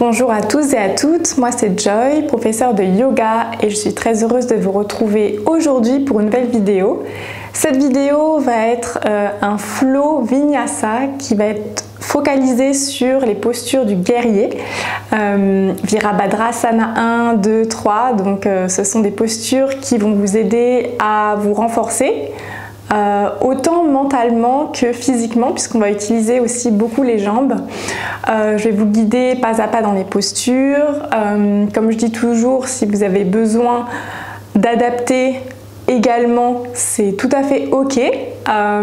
Bonjour à tous et à toutes, moi c'est Joy, professeure de yoga et je suis très heureuse de vous retrouver aujourd'hui pour une nouvelle vidéo. Cette vidéo va être un flow vinyasa qui va être focalisé sur les postures du guerrier. Virabhadrasana 1, 2, 3, donc ce sont des postures qui vont vous aider à vous renforcer. Autant mentalement que physiquement, puisqu'on va utiliser aussi beaucoup les jambes. Je vais vous guider pas à pas dans les postures. Comme je dis toujours, si vous avez besoin d'adapter également, c'est tout à fait ok.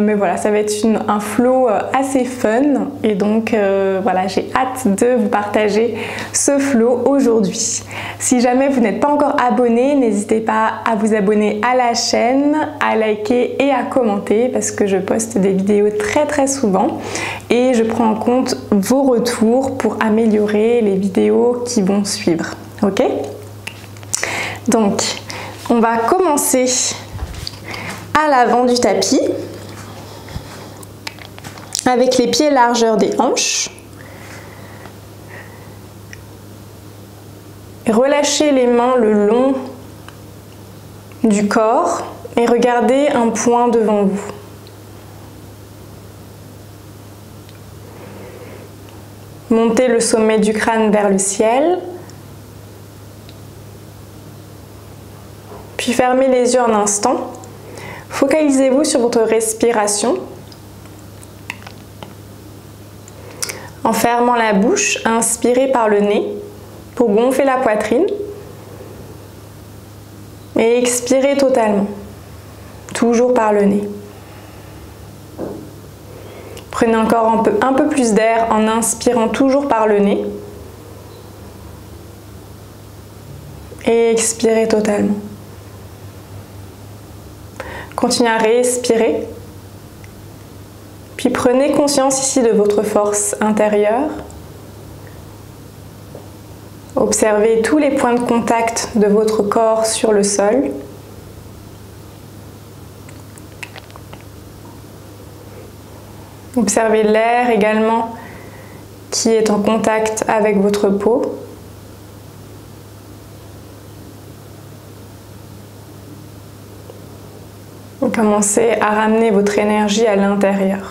Mais voilà, ça va être un flow assez fun. Et donc voilà, j'ai hâte de vous partager ce flow aujourd'hui. Si jamais vous n'êtes pas encore abonné, n'hésitez pas à vous abonner à la chaîne, à liker et à commenter parce que je poste des vidéos très souvent et je prends en compte vos retours pour améliorer les vidéos qui vont suivre. Ok? Donc, on va commencer à l'avant du tapis avec les pieds largeur des hanches. Relâchez les mains le long du corps et regardez un point devant vous. Montez le sommet du crâne vers le ciel. Puis fermez les yeux un instant. Focalisez-vous sur votre respiration. En fermant la bouche, inspirez par le nez pour gonfler la poitrine. Et expirez totalement, toujours par le nez. Prenez encore un peu plus d'air en inspirant toujours par le nez. Et expirez totalement. Continuez à respirer. Puis prenez conscience ici de votre force intérieure. Observez tous les points de contact de votre corps sur le sol. Observez l'air également qui est en contact avec votre peau. Commencez à ramener votre énergie à l'intérieur.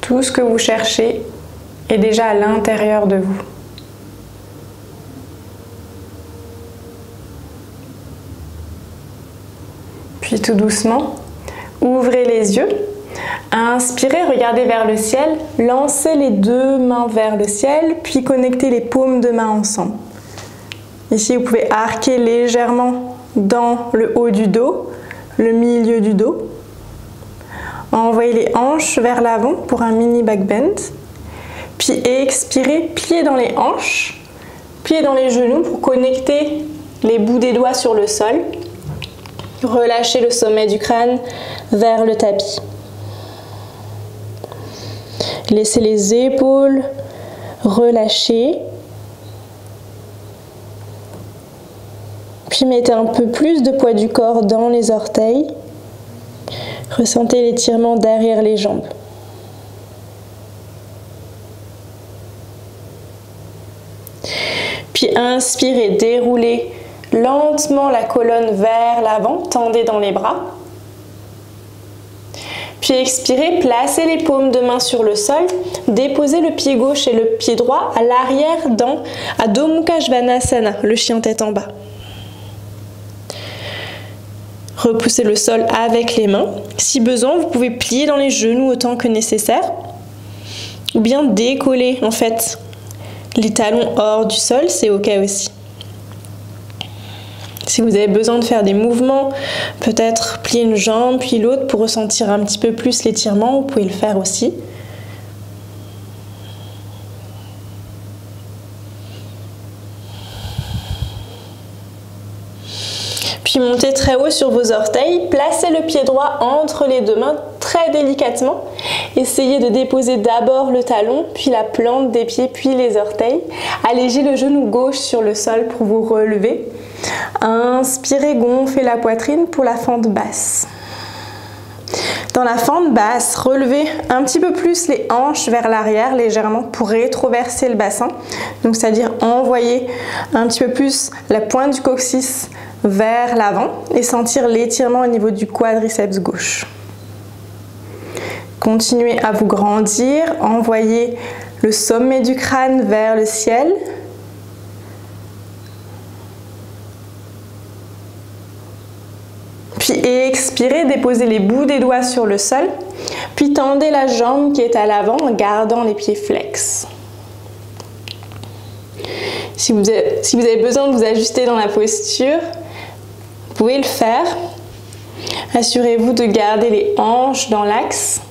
Tout ce que vous cherchez est déjà à l'intérieur de vous. Puis tout doucement, ouvrez les yeux. Inspirez, regardez vers le ciel. Lancez les deux mains vers le ciel, puis connectez les paumes de main ensemble. Ici, vous pouvez arquer légèrement dans le haut du dos, le milieu du dos. Envoyez les hanches vers l'avant pour un mini back bend. Puis expirez, pliez dans les hanches, pliez dans les genoux pour connecter les bouts des doigts sur le sol. Relâchez le sommet du crâne vers le tapis. Laissez les épaules relâcher. Puis mettez un peu plus de poids du corps dans les orteils. Ressentez l'étirement derrière les jambes. Puis inspirez, déroulez lentement la colonne vers l'avant, tendez dans les bras. Puis expirez, placez les paumes de main sur le sol, déposez le pied gauche et le pied droit à l'arrière dans Adho Mukha Svanasana, le chien tête en bas. Repoussez le sol avec les mains. Si besoin, vous pouvez plier dans les genoux autant que nécessaire. Ou bien décoller en fait les talons hors du sol, c'est ok aussi. Si vous avez besoin de faire des mouvements, peut-être plier une jambe puis l'autre pour ressentir un petit peu plus l'étirement, vous pouvez le faire aussi. Puis montez très haut sur vos orteils, placez le pied droit entre les deux mains très délicatement. Essayez de déposer d'abord le talon, puis la plante des pieds, puis les orteils. Allégez le genou gauche sur le sol pour vous relever. Inspirez, gonflez la poitrine pour la fente basse. Dans la fente basse, relevez un petit peu plus les hanches vers l'arrière légèrement pour rétroverser le bassin. Donc c'est-à-dire envoyer un petit peu plus la pointe du coccyx vers l'avant et sentir l'étirement au niveau du quadriceps gauche. Continuez à vous grandir, envoyez le sommet du crâne vers le ciel. Puis expirez, déposez les bouts des doigts sur le sol. Puis tendez la jambe qui est à l'avant en gardant les pieds flex. Si vous avez besoin de vous ajuster dans la posture, vous pouvez le faire. Assurez-vous de garder les hanches dans l'axe.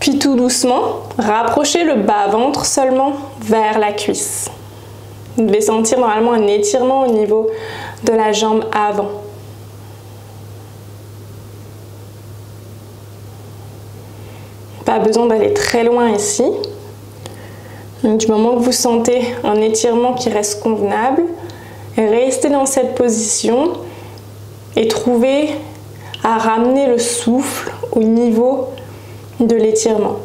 Puis tout doucement, rapprochez le bas-ventre seulement vers la cuisse. Vous devez sentir normalement un étirement au niveau de la jambe avant. Pas besoin d'aller très loin ici. Donc, du moment que vous sentez un étirement qui reste convenable, restez dans cette position et trouvez à ramener le souffle au niveau de l'étirement.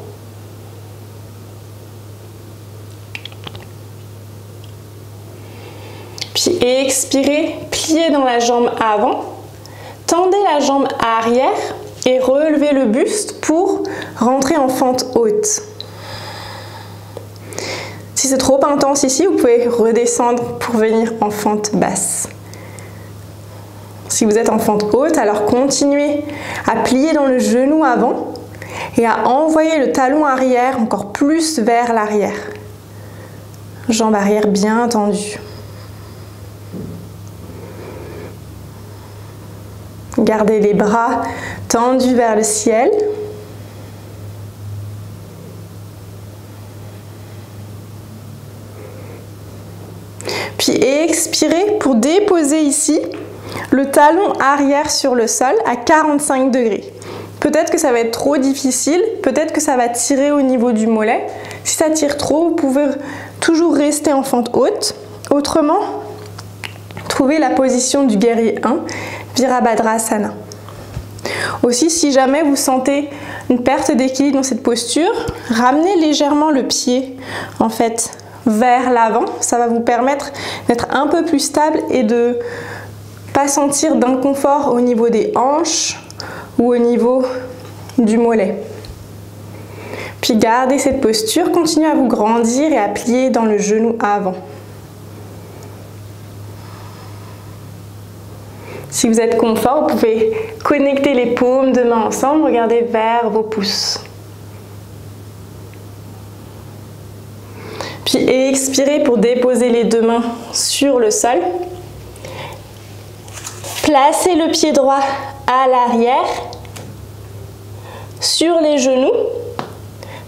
Puis expirez, pliez dans la jambe avant, tendez la jambe arrière et relevez le buste pour rentrer en fente haute. Si c'est trop intense ici, vous pouvez redescendre pour venir en fente basse. Si vous êtes en fente haute, alors continuez à plier dans le genou avant et à envoyer le talon arrière encore plus vers l'arrière. Jambe arrière bien tendue. Gardez les bras tendus vers le ciel. Puis expirez pour déposer ici le talon arrière sur le sol à 45 degrés. Peut-être que ça va être trop difficile, peut-être que ça va tirer au niveau du mollet. Si ça tire trop, vous pouvez toujours rester en fente haute. Autrement, trouvez la position du guerrier 1, Virabhadrasana. Aussi, si jamais vous sentez une perte d'équilibre dans cette posture, ramenez légèrement le pied en fait vers l'avant. Ça va vous permettre d'être un peu plus stable et de ne pas sentir d'inconfort au niveau des hanches ou au niveau du mollet. Puis gardez cette posture, continuez à vous grandir et à plier dans le genou avant. Si vous êtes confort, vous pouvez connecter les paumes de main ensemble, regardez vers vos pouces. Puis expirez pour déposer les deux mains sur le sol. Placez le pied droit à l'arrière, sur les genoux.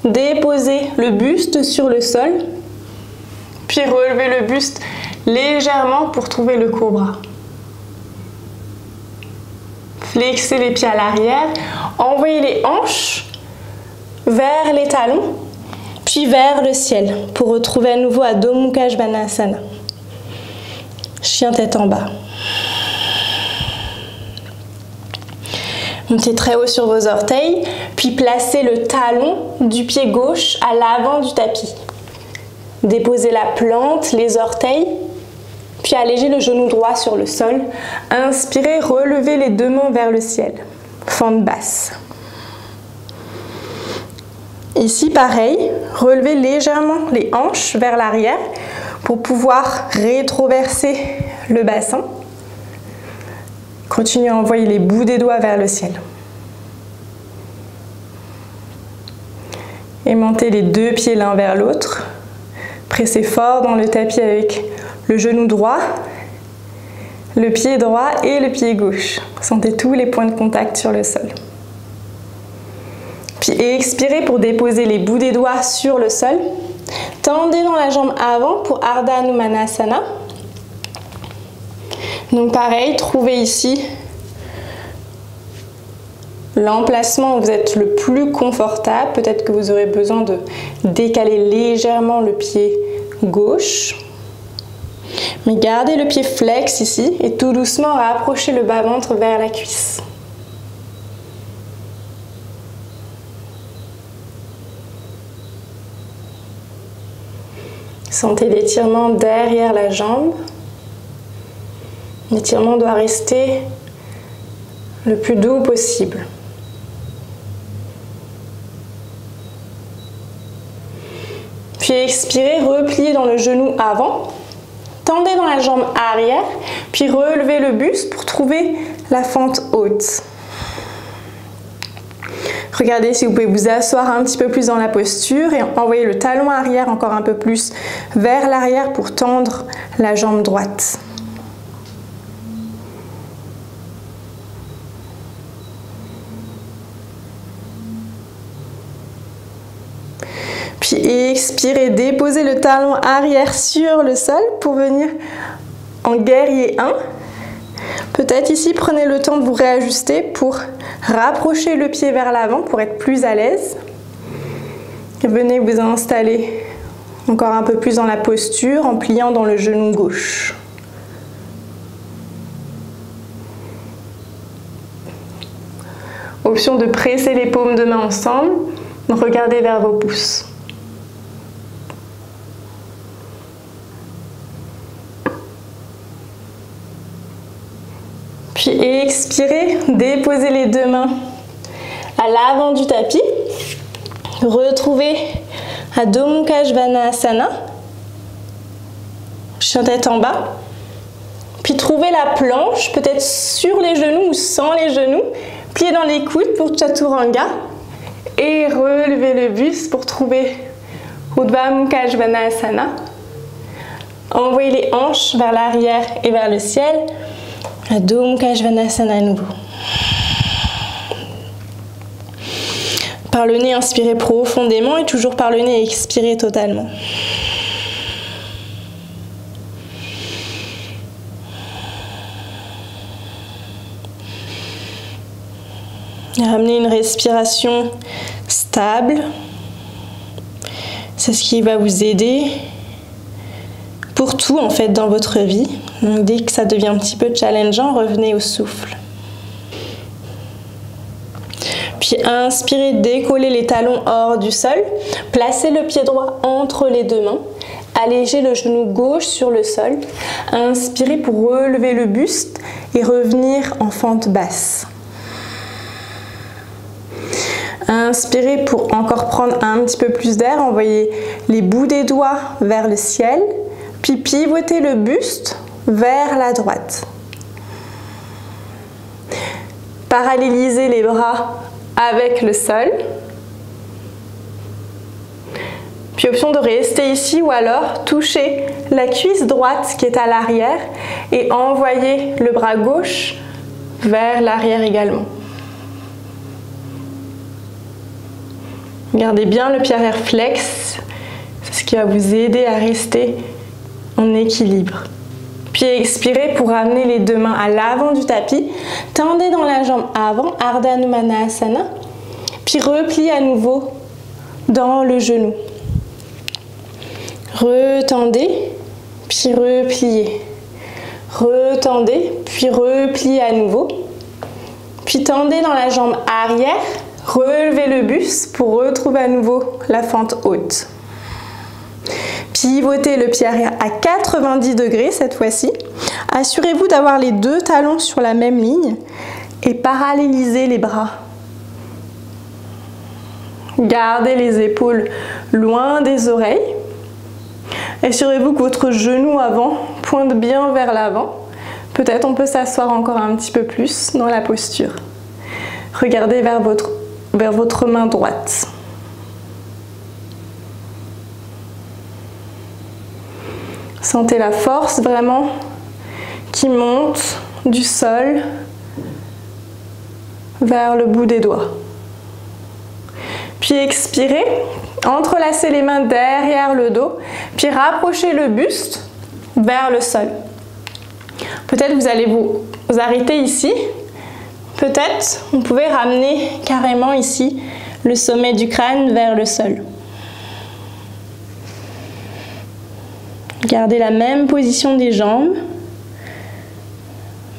Déposez le buste sur le sol. Puis relevez le buste légèrement pour trouver le cobra. Flexez les pieds à l'arrière, envoyez les hanches vers les talons, puis vers le ciel pour retrouver à nouveau Adho Mukha Svanasana. Chien tête en bas. Montez très haut sur vos orteils, puis placez le talon du pied gauche à l'avant du tapis. Déposez la plante, les orteils, puis allégez le genou droit sur le sol. Inspirez, relevez les deux mains vers le ciel. Fente basse. Ici, pareil, relevez légèrement les hanches vers l'arrière pour pouvoir rétroverser le bassin. Continuez à envoyer les bouts des doigts vers le ciel. Aimantez les deux pieds l'un vers l'autre. Pressez fort dans le tapis avec le genou droit, le pied droit et le pied gauche. Sentez tous les points de contact sur le sol. Puis expirez pour déposer les bouts des doigts sur le sol. Tendez dans la jambe avant pour Ardha Hanumanasana. Donc pareil, trouvez ici l'emplacement où vous êtes le plus confortable. Peut-être que vous aurez besoin de décaler légèrement le pied gauche. Mais gardez le pied flex ici et tout doucement rapprochez le bas-ventre vers la cuisse. Sentez l'étirement derrière la jambe. L'étirement doit rester le plus doux possible. Puis expirez, repliez dans le genou avant. Tendez dans la jambe arrière, puis relevez le buste pour trouver la fente haute. Regardez si vous pouvez vous asseoir un petit peu plus dans la posture et envoyer le talon arrière encore un peu plus vers l'arrière pour tendre la jambe droite. Puis expirez, déposez le talon arrière sur le sol pour venir en guerrier 1. Peut-être ici, prenez le temps de vous réajuster pour rapprocher le pied vers l'avant pour être plus à l'aise. Venez vous installer encore un peu plus dans la posture en pliant dans le genou gauche. Option de presser les paumes de main ensemble, regardez vers vos pouces. Puis expirez, déposez les deux mains à l'avant du tapis. Retrouvez Adho Mukha Svanasana, chien tête en bas. Puis trouvez la planche, peut-être sur les genoux ou sans les genoux. Pliez dans les coudes pour Chaturanga. Et relevez le buste pour trouver Urdhva Mukha Svanasana. Envoyez les hanches vers l'arrière et vers le ciel. Adho Mukha Svanasana à nouveau. Par le nez, inspirez profondément et toujours par le nez, expirez totalement. Ramenez une respiration stable. C'est ce qui va vous aider pour tout en fait dans votre vie. Donc dès que ça devient un petit peu challengeant, revenez au souffle. Puis inspirez, décollez les talons hors du sol. Placez le pied droit entre les deux mains. Allégez le genou gauche sur le sol. Inspirez pour relever le buste et revenir en fente basse. Inspirez pour encore prendre un petit peu plus d'air. Envoyez les bouts des doigts vers le ciel. Puis pivotez le buste vers la droite. Parallélisez les bras avec le sol. Puis option de rester ici ou alors toucher la cuisse droite qui est à l'arrière et envoyer le bras gauche vers l'arrière également. Gardez bien le pied arrière flex, c'est ce qui va vous aider à rester en équilibre. Puis expirez pour ramener les deux mains à l'avant du tapis. Tendez dans la jambe avant, Ardha Hanumanasana. Puis repliez à nouveau dans le genou. Retendez, puis repliez. Retendez, puis repliez à nouveau. Puis tendez dans la jambe arrière. Relevez le buste pour retrouver à nouveau la fente haute. Pivotez le pied arrière à 90 degrés cette fois-ci. Assurez-vous d'avoir les deux talons sur la même ligne et parallélisez les bras. Gardez les épaules loin des oreilles. Assurez-vous que votre genou avant pointe bien vers l'avant. Peut-être on peut s'asseoir encore un petit peu plus dans la posture. Regardez vers votre main droite. Sentez la force vraiment qui monte du sol vers le bout des doigts. Puis expirez, entrelacez les mains derrière le dos, puis rapprochez le buste vers le sol. Peut-être vous allez vous arrêter ici. Peut-être vous pouvez ramener carrément ici le sommet du crâne vers le sol. Gardez la même position des jambes,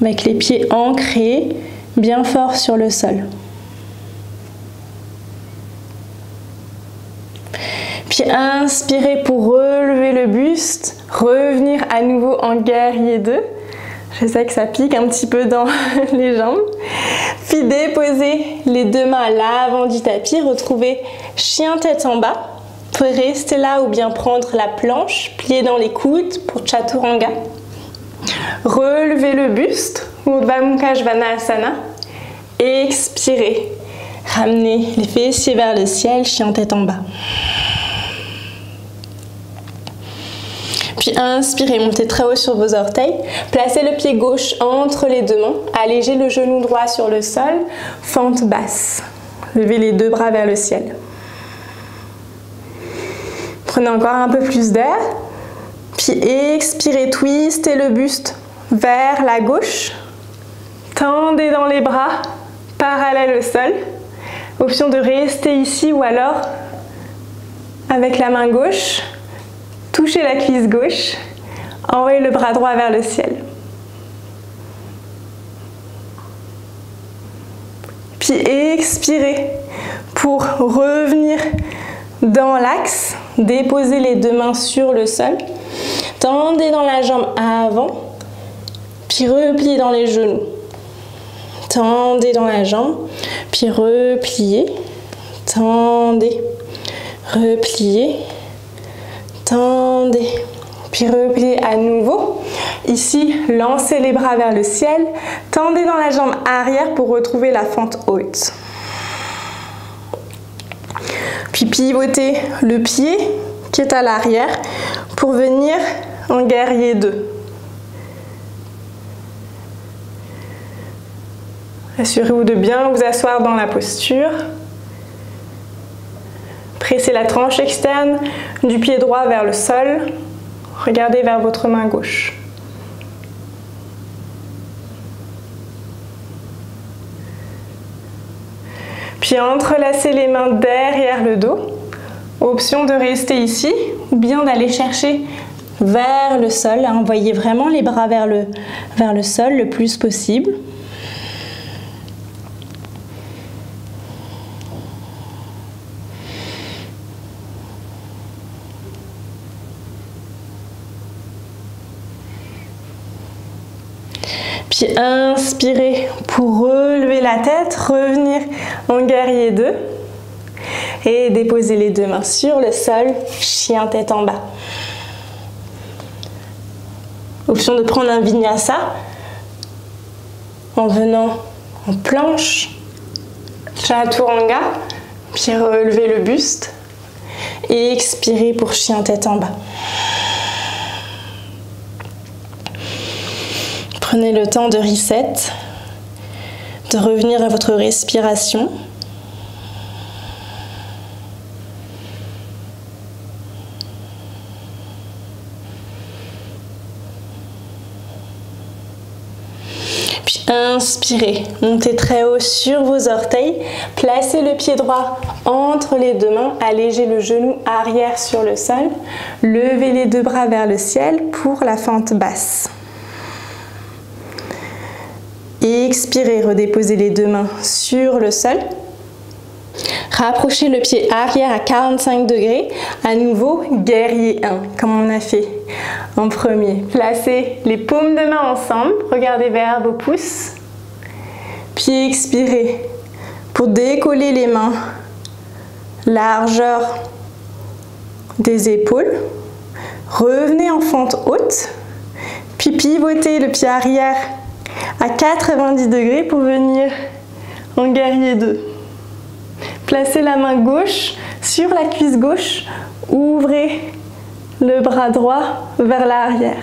avec les pieds ancrés, bien fort sur le sol. Puis inspirez pour relever le buste, revenir à nouveau en guerrier 2. Je sais que ça pique un petit peu dans les jambes. Puis déposez les deux mains à l'avant du tapis, retrouvez chien tête en bas. Vous pouvez rester là ou bien prendre la planche, plier dans les coudes pour Chaturanga. Relevez le buste, Urdhva Mukha Svanasana. Expirez. Ramenez les fessiers vers le ciel, chien tête en bas. Puis inspirez, montez très haut sur vos orteils. Placez le pied gauche entre les deux mains. Allégez le genou droit sur le sol. Fente basse. Levez les deux bras vers le ciel. Prenez encore un peu plus d'air. Puis expirez, twistez le buste vers la gauche. Tendez dans les bras, parallèle au sol. Option de rester ici ou alors avec la main gauche. Touchez la cuisse gauche, envoyez le bras droit vers le ciel. Puis expirez pour revenir dans l'axe. Déposez les deux mains sur le sol. Tendez dans la jambe avant, puis repliez dans les genoux. Tendez dans la jambe, puis repliez. Tendez, repliez. Tendez, puis repliez à nouveau. Ici, lancez les bras vers le ciel. Tendez dans la jambe arrière pour retrouver la fente haute. Puis pivotez le pied qui est à l'arrière pour venir en guerrier 2. Assurez-vous de bien vous asseoir dans la posture. Pressez la tranche externe du pied droit vers le sol. Regardez vers votre main gauche. Puis entrelacez les mains derrière le dos. Option de rester ici ou bien d'aller chercher vers le sol. Envoyez vraiment les bras vers le sol le plus possible. Puis inspirez pour relever la tête, revenir en guerrier 2 et déposer les deux mains sur le sol, chien tête en bas. Option de prendre un vinyasa en venant en planche, Chaturanga, puis relever le buste et expirer pour chien tête en bas. Prenez le temps de reset, de revenir à votre respiration. Puis inspirez, montez très haut sur vos orteils, placez le pied droit entre les deux mains, allégez le genou arrière sur le sol, levez les deux bras vers le ciel pour la fente basse. Expirez, redéposez les deux mains sur le sol. Rapprochez le pied arrière à 45 degrés. À nouveau, guerrier 1, comme on a fait en premier. Placez les paumes de main ensemble. Regardez vers vos pouces. Puis expirez pour décoller les mains. Largeur des épaules. Revenez en fente haute. Puis pivotez le pied arrière à 90 degrés pour venir en guerrier 2. Placez la main gauche sur la cuisse gauche, ouvrez le bras droit vers l'arrière.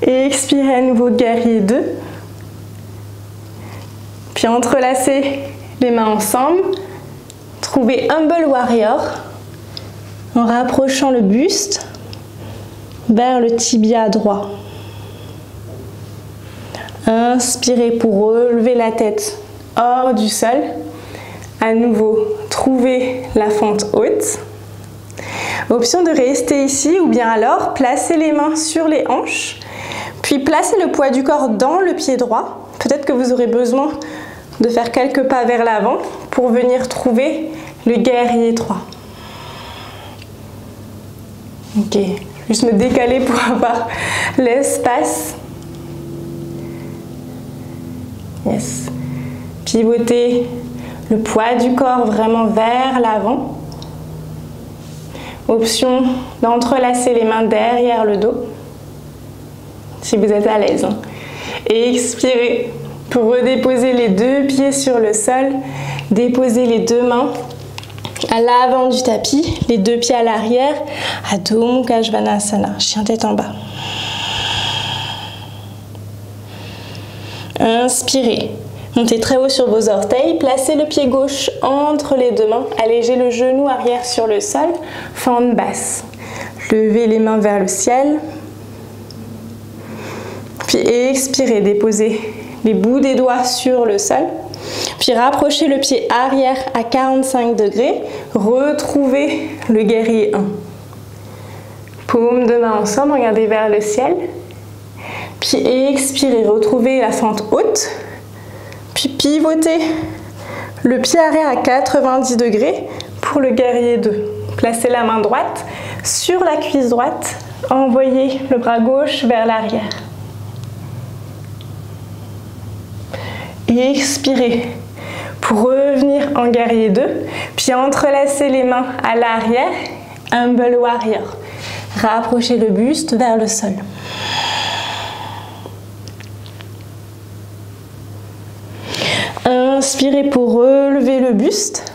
Et expirez à nouveau guerrier 2. Puis entrelacez les mains ensemble. Trouvez Humble Warrior en rapprochant le buste vers le tibia droit. Inspirez pour relever la tête hors du sol. À nouveau, trouvez la fente haute. Option de rester ici ou bien alors placez les mains sur les hanches. Puis placez le poids du corps dans le pied droit. Peut-être que vous aurez besoin de faire quelques pas vers l'avant pour venir trouver le guerrier 3. Ok, juste me décaler pour avoir l'espace. Yes. Pivotez le poids du corps vraiment vers l'avant. Option d'entrelacer les mains derrière le dos, si vous êtes à l'aise. Et expirez pour redéposer les deux pieds sur le sol. Déposez les deux mains à l'avant du tapis, les deux pieds à l'arrière. Adho Mukha Svanasana, chien tête en bas. Inspirez. Montez très haut sur vos orteils, placez le pied gauche entre les deux mains, allégez le genou arrière sur le sol, fente basse. Levez les mains vers le ciel, puis expirez, déposez les bouts des doigts sur le sol, puis rapprochez le pied arrière à 45 degrés, retrouvez le guerrier 1. Paumes de main ensemble, regardez vers le ciel, puis expirez, retrouvez la fente haute. Puis pivotez le pied arrière à 90 degrés pour le guerrier 2. Placez la main droite sur la cuisse droite. Envoyez le bras gauche vers l'arrière. Et expirez pour revenir en guerrier 2. Puis entrelacez les mains à l'arrière. Humble warrior. Rapprochez le buste vers le sol. Inspirez pour relever le buste,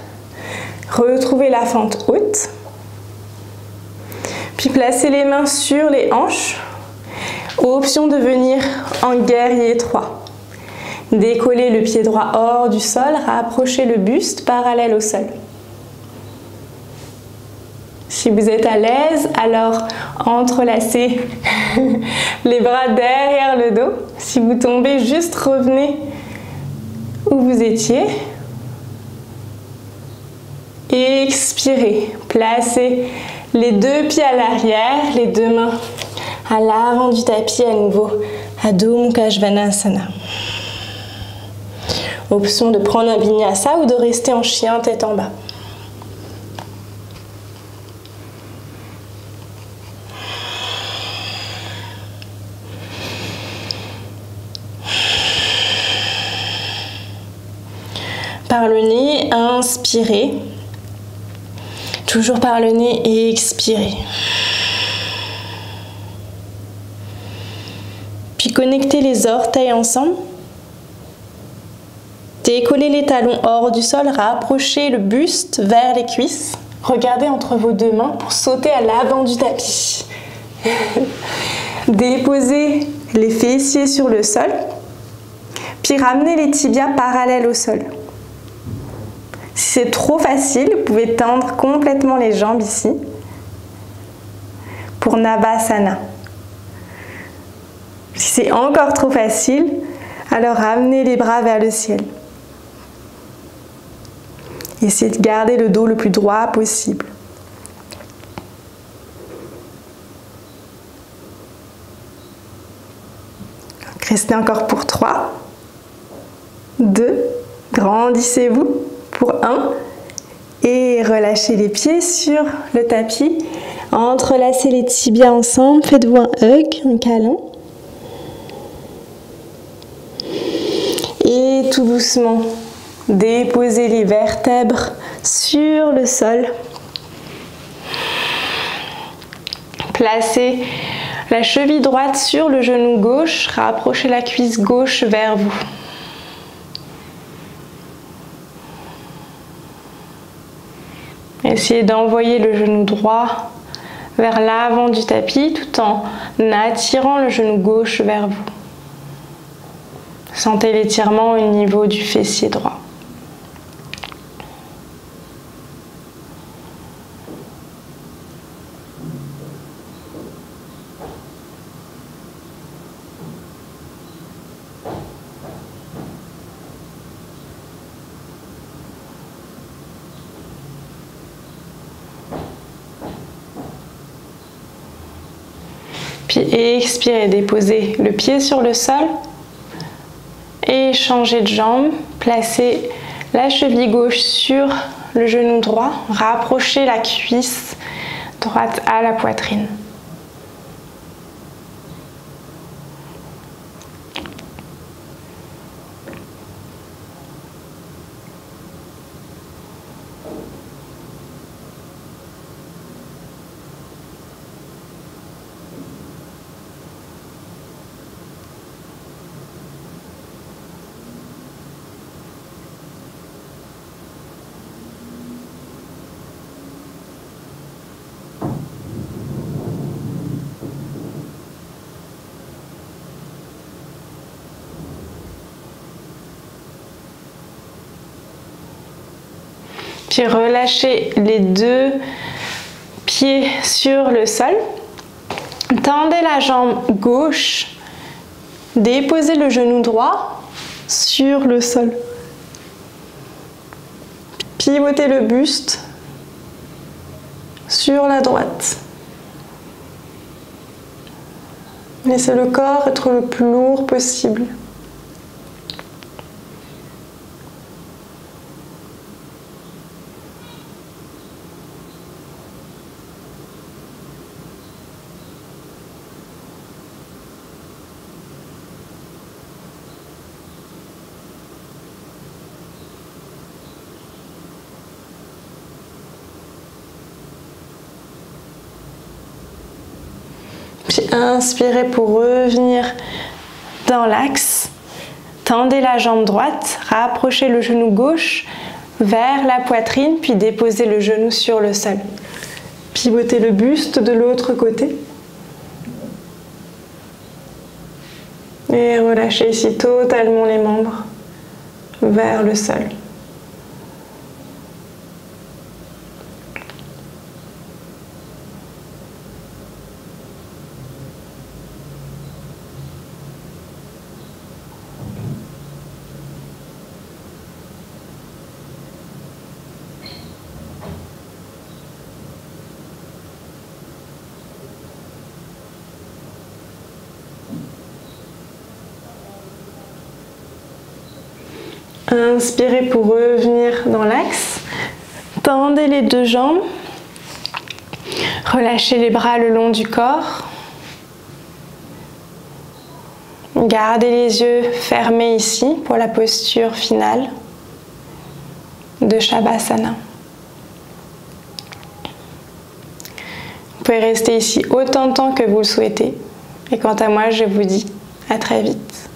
retrouvez la fente haute, puis placez les mains sur les hanches, option de venir en guerrier 3. Décollez le pied droit hors du sol, rapprochez le buste parallèle au sol. Si vous êtes à l'aise, alors entrelacez les bras derrière le dos. Si vous tombez, juste revenez où vous étiez. Expirez. Placez les deux pieds à l'arrière, les deux mains à l'avant du tapis à nouveau. Adho Mukha Svanasana. Option de prendre un vinyasa ou de rester en chien tête en bas. Par le nez, inspirez. Toujours par le nez et expirez. Puis connectez les orteils ensemble. Décollez les talons hors du sol, rapprochez le buste vers les cuisses. Regardez entre vos deux mains pour sauter à l'avant du tapis. Déposez les fessiers sur le sol. Puis ramenez les tibias parallèles au sol. Si c'est trop facile, vous pouvez tendre complètement les jambes ici pour Navasana. Si c'est encore trop facile, alors ramenez les bras vers le ciel. Essayez de garder le dos le plus droit possible. Donc, restez encore pour 3, 2, grandissez-vous. Pour 1, et relâchez les pieds sur le tapis. Entrelacez les tibias ensemble, faites-vous un hug, un câlin. Et tout doucement, déposez les vertèbres sur le sol. Placez la cheville droite sur le genou gauche, rapprochez la cuisse gauche vers vous. Essayez d'envoyer le genou droit vers l'avant du tapis tout en attirant le genou gauche vers vous. Sentez l'étirement au niveau du fessier droit. Puis expirez, déposez le pied sur le sol et changez de jambe. Placez la cheville gauche sur le genou droit. Rapprochez la cuisse droite à la poitrine. Puis relâchez les deux pieds sur le sol. Tendez la jambe gauche. Déposez le genou droit sur le sol. Pivotez le buste sur la droite. Laissez le corps être le plus lourd possible. Puis inspirez pour revenir dans l'axe. Tendez la jambe droite, rapprochez le genou gauche vers la poitrine, puis déposez le genou sur le sol. Pivotez le buste de l'autre côté. Et relâchez ici totalement les membres vers le sol. Inspirez pour revenir dans l'axe. Tendez les deux jambes. Relâchez les bras le long du corps. Gardez les yeux fermés ici pour la posture finale de Shavasana. Vous pouvez rester ici autant de temps que vous le souhaitez. Et quant à moi, je vous dis à très vite.